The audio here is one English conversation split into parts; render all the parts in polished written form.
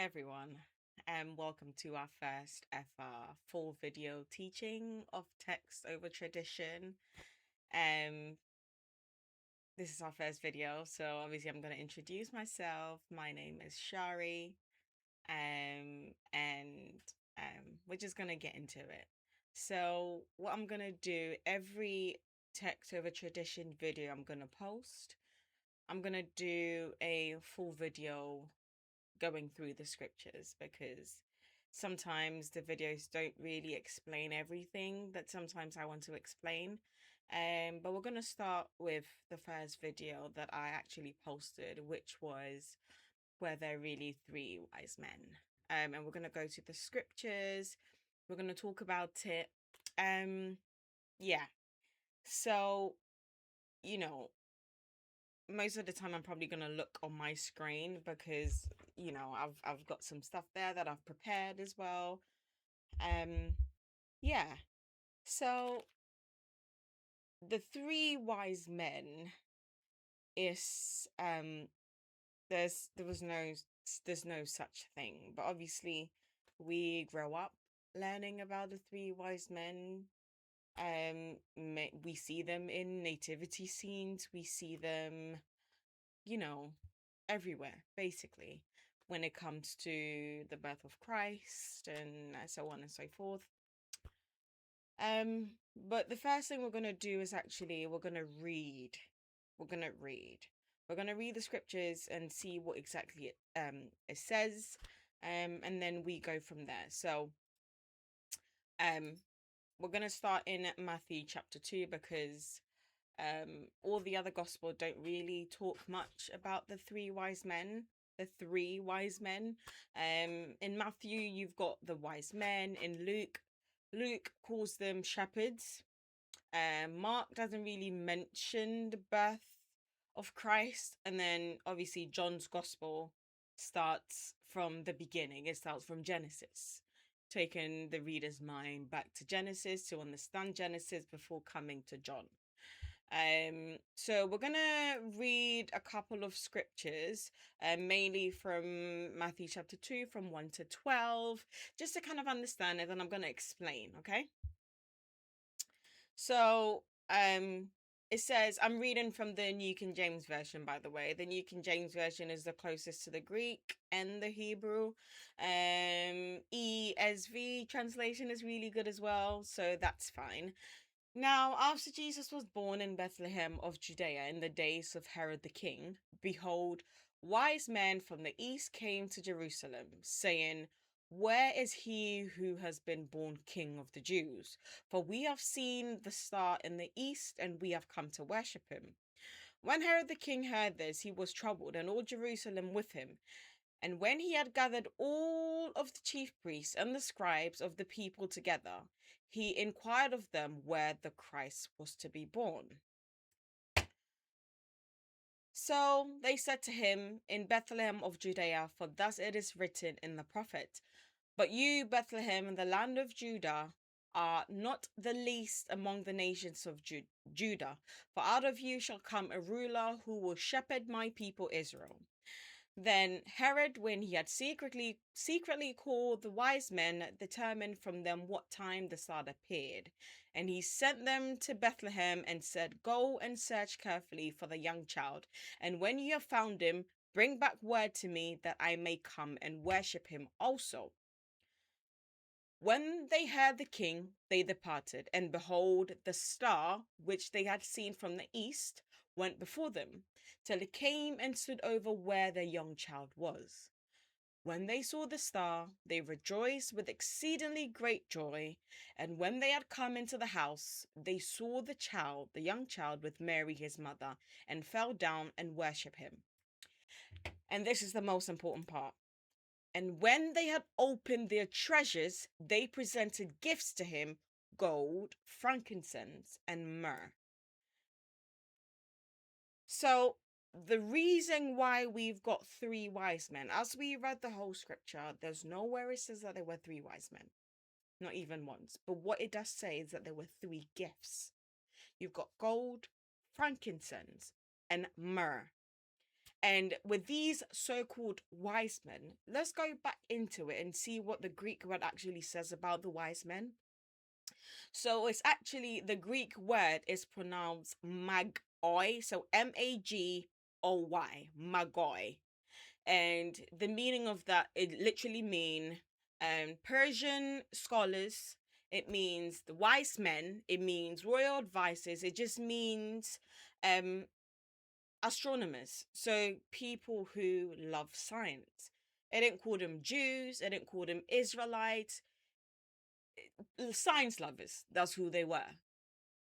everyone, and welcome to our first ever full video teaching of text over tradition. Um, this is our first video, so obviously I'm going to introduce myself. My name is Shari, and we're just going to get into it. So, what I'm going to do every text over tradition video I'm going to post, I'm going to do a full video going through the scriptures because sometimes the videos don't really explain everything that sometimes I want to explain. But we're going to start with the first video that I actually posted, which was Were There Really Three Wise Men? And we're going to go to the scriptures. We're going to talk about it. Yeah. So, you know, most of the time I'm probably gonna look on my screen because I've got some stuff there that I've prepared as well. Um yeah. So the three wise men is there's no such thing. But obviously we grow up learning about the three wise men. We see them in nativity scenes, we see them, you know, everywhere, basically, when it comes to the birth of Christ and so on and so forth. But the first thing we're gonna do is actually we're gonna read. We're gonna read. We're gonna read the scriptures and see what exactly it says. And then we go from there. So um we're gonna start in Matthew chapter 2 because all the other gospel don't really talk much about the three wise men. The three wise men. In Matthew, you've got the wise men. In Luke calls them shepherds. Mark doesn't really mention the birth of Christ, and then obviously John's gospel starts from the beginning. It starts from Genesis, taking the reader's mind back to Genesis to understand Genesis before coming to John. So we're gonna read a couple of scriptures, mainly from Matthew chapter 2, from 1 to 12, just to kind of understand it, and I'm gonna explain, okay? So, it says, I'm reading from the New King James Version, by the way. The New King James Version is the closest to the Greek and the Hebrew. ESV translation is really good as well, so that's fine. Now, after Jesus was born in Bethlehem of Judea in the days of Herod the king, behold, wise men from the east came to Jerusalem, saying, Where is he who has been born King of the Jews? For we have seen the star in the east, and we have come to worship him. When Herod the king heard this, he was troubled, and all Jerusalem with him. And when he had gathered all of the chief priests and the scribes of the people together, he inquired of them where the Christ was to be born. So they said to him, In Bethlehem of Judea, for thus it is written in the prophet, But you, Bethlehem, in the land of Judah, are not the least among the nations of Judah, for out of you shall come a ruler who will shepherd my people Israel. Then Herod, when he had secretly called the wise men, determined from them what time the star appeared. And he sent them to Bethlehem and said, Go and search carefully for the young child, and when you have found him, bring back word to me that I may come and worship him also. When they heard the king, they departed, and behold, the star which they had seen from the east went before them, till it came and stood over where their young child was. When they saw the star, they rejoiced with exceedingly great joy. And when they had come into the house, they saw the young child with Mary his mother, and fell down and worshipped him. And this is the most important part. And when they had opened their treasures, they presented gifts to him: gold, frankincense, and myrrh. So, the reason why we've got three wise men, as we read the whole scripture, there's nowhere it says that there were three wise men, not even once. But what it does say is that there were three gifts. You've got gold, frankincense, and myrrh. And with these so-called wise men, let's go back into it and see what the Greek word actually says about the wise men. So it's actually, the Greek word is pronounced magoi, so Magoy, magoi. And the meaning of that, it literally mean Persian scholars, it means the wise men, it means royal advisors, it just means um astronomers, so people who love science. It didn't call them Jews, it didn't call them Israelites, science lovers, that's who they were.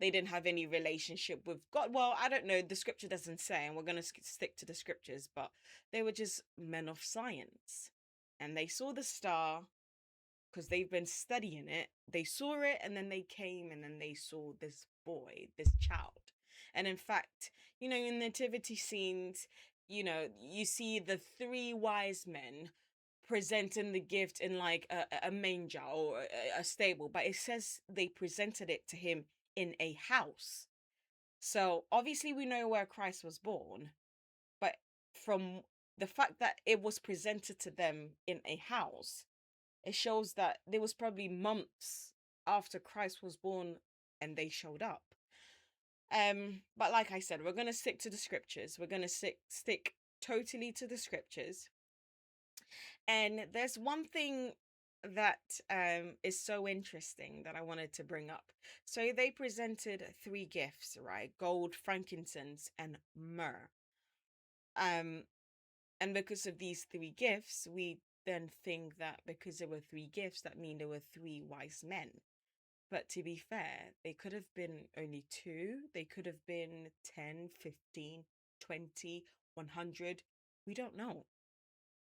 They didn't have any relationship with God. Well, I don't know, the scripture doesn't say, and we're going to stick to the scriptures, but they were just men of science. And they saw the star because they've been studying it. They saw it, and then they came and then they saw this boy, this child. And in fact, in nativity scenes, you see the three wise men presenting the gift in like a manger or a stable, but it says they presented it to him in a house. So obviously we know where Christ was born, but from the fact that it was presented to them in a house, it shows that there was probably months after Christ was born and they showed up. But like I said, we're gonna stick to the scriptures. We're gonna stick totally to the scriptures. And there's one thing that is so interesting that I wanted to bring up. So they presented three gifts, right? Gold, frankincense, and myrrh. Um, and because of these three gifts, we then think that because there were three gifts, that mean there were three wise men. But to be fair, they could have been only two. They could have been 10, 15, 20, 100. We don't know.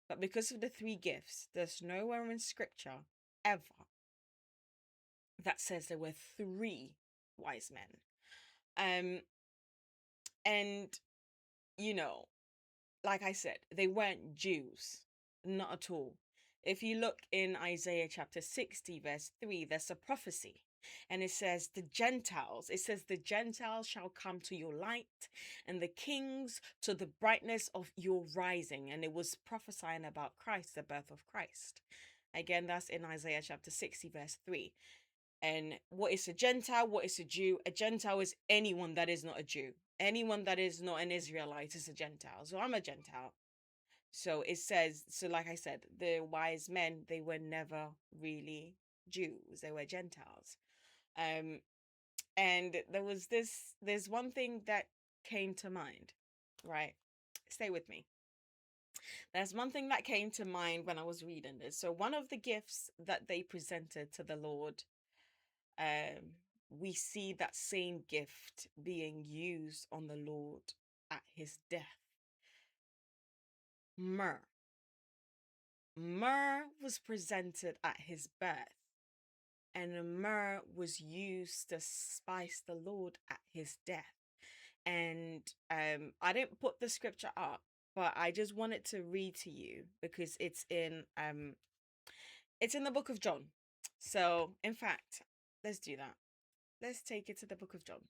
But because of the three gifts, there's nowhere in scripture ever that says there were three wise men. And, you know, like I said, they weren't Jews, not at all. If you look in Isaiah chapter 60, verse 3, there's a prophecy. And it says, the Gentiles shall come to your light, and the kings to the brightness of your rising. And it was prophesying about Christ, the birth of Christ. Again, that's in Isaiah chapter 60, verse 3. And what is a Gentile? What is a Jew? A Gentile is anyone that is not a Jew. Anyone that is not an Israelite is a Gentile. So I'm a Gentile. So it says, so like I said, the wise men, they were never really Jews. They were Gentiles. And there's one thing that came to mind, right? Stay with me. There's one thing that came to mind when I was reading this. So one of the gifts that they presented to the Lord, we see that same gift being used on the Lord at his death. Myrrh. Myrrh was presented at his birth, and myrrh was used to spice the Lord at his death. And I didn't put the scripture up, but I just wanted to read to you because it's in the book of John. So in fact, let's do that. Let's take it to the book of John.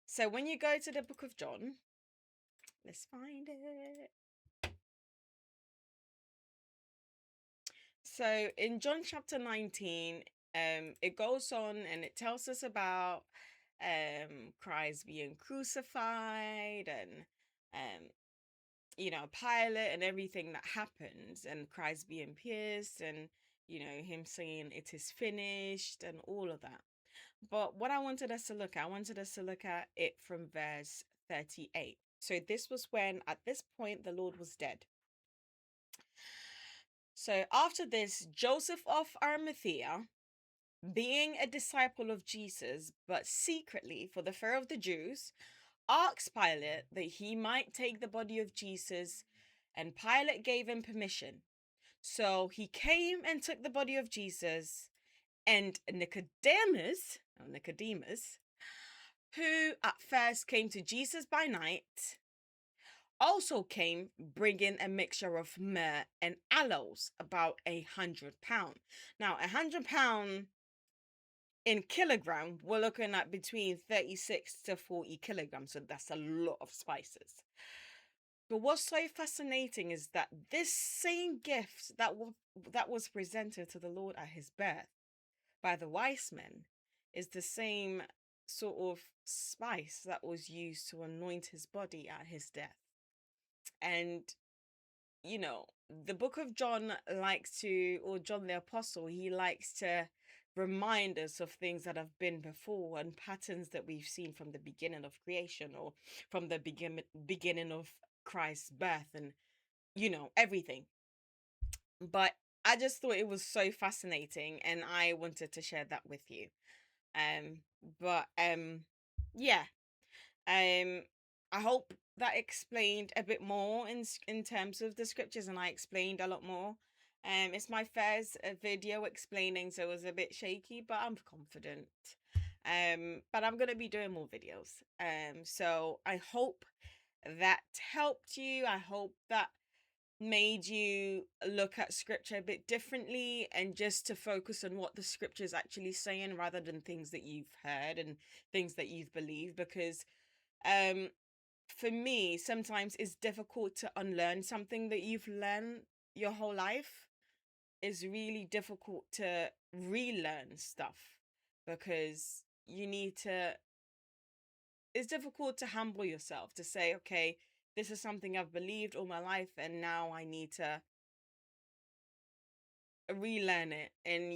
So when you go to the book of John, let's find it. So in John chapter 19, it goes on and it tells us about Christ being crucified and Pilate and everything that happens, and Christ being pierced, and him saying it is finished and all of that. But what I wanted us to look at it from verse 38. So this was when, at this point, the Lord was dead. So after this, Joseph of Arimathea, being a disciple of Jesus, but secretly for the fear of the Jews, asked Pilate that he might take the body of Jesus, and Pilate gave him permission. So he came and took the body of Jesus, and Nicodemus, who at first came to Jesus by night, also came bringing a mixture of myrrh and aloes, about 100 pounds. Now, 100 pounds in kilogram, we're looking at between 36 to 40 kilograms. So that's a lot of spices. But what's so fascinating is that this same gift that was presented to the Lord at his birth by the wise men is the same sort of spice that was used to anoint his body at his death. And the book of John likes to, or John the Apostle, he likes to remind us of things that have been before and patterns that we've seen from the beginning of creation or from the beginning of Christ's birth and, everything. But I just thought it was so fascinating and I wanted to share that with you. Um, but yeah, um, I hope that explained a bit more in terms of the scriptures, and I explained a lot more. It's my first video explaining, so it was a bit shaky, but I'm confident. But I'm gonna be doing more videos. So I hope that helped you. I hope that made you look at scripture a bit differently and just to focus on what the scripture is actually saying rather than things that you've heard and things that you've believed, because um for me sometimes it's difficult to unlearn something that you've learned your whole life. It's really difficult to relearn stuff because you need to it's difficult to humble yourself to say, okay, this is something I've believed all my life and now I need to relearn it. And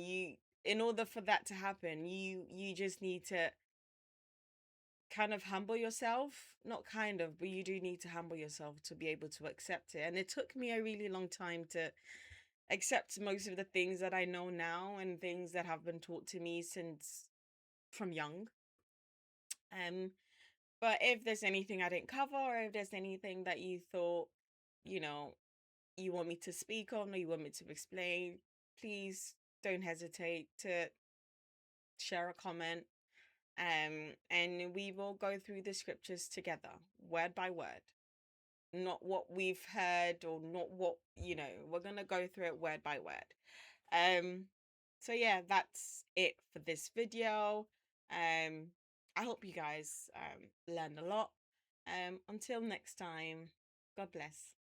in order for that to happen, you just need to kind of humble yourself. Not kind of, but you do need to humble yourself to be able to accept it. And it took me a really long time to accept most of the things that I know now and things that have been taught to me since from young. um but if there's anything I didn't cover, or if there's anything that you thought, you know you want me to speak on or you want me to explain, please don't hesitate to share a comment. And we will go through the scriptures together, word by word. Not what we've heard or not what, we're going to go through it word by word. So yeah, that's it for this video. I hope you guys learned a lot. Until next time, God bless.